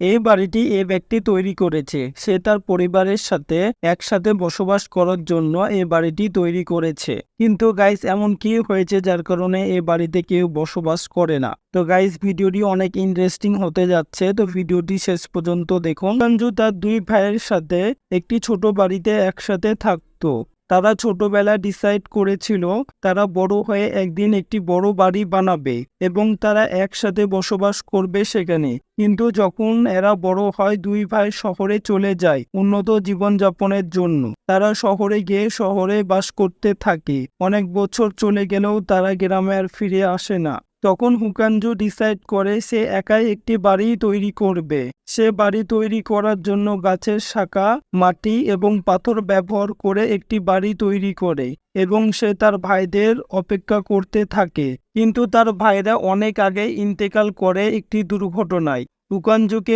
এই বাড়িটি এ ব্যক্তি তৈরি করেছে। সে তার পরিবারের সাথে একসাথে বসবাস করার জন্য এই বাড়িটি তৈরি করেছে। কিন্তু গাইস এমন কি হয়েছে যার কারণে এই বাড়িতে কেউ বসবাস করে না? তো গাইস ভিডিওটি অনেক ইন্টারেস্টিং হতে যাচ্ছে, তো ভিডিওটি শেষ পর্যন্ত দেখুন। সঞ্জু তার দুই ভাইয়ের সাথে একটি ছোট বাড়িতে একসাথে থাকতো। তারা ছোটবেলায় ডিসাইড করেছিল তারা বড় হয়ে একদিন একটি বড় বাড়ি বানাবে এবং তারা একসাথে বসবাস করবে সেখানে। কিন্তু যখন এরা বড় হয় দুই ভাই শহরে চলে যায় উন্নত জীবনযাপনের জন্য। তারা শহরে গিয়ে শহরে বাস করতে থাকে। অনেক বছর চলে গেলেও তারা গ্রামে আর ফিরে আসে না। তখন হুকানজু ডিসাইড করে সে একাই একটি বাড়ি তৈরি করবে। সে বাড়ি তৈরি করার জন্য গাছের শাখা, মাটি এবং পাথর ব্যবহার করে একটি বাড়ি তৈরি করে এবং সে তার ভাইদের অপেক্ষা করতে থাকে। কিন্তু তার ভাইরা অনেক আগে ইন্তেকাল করে একটি দুর্ঘটনায়। হুকানজুকে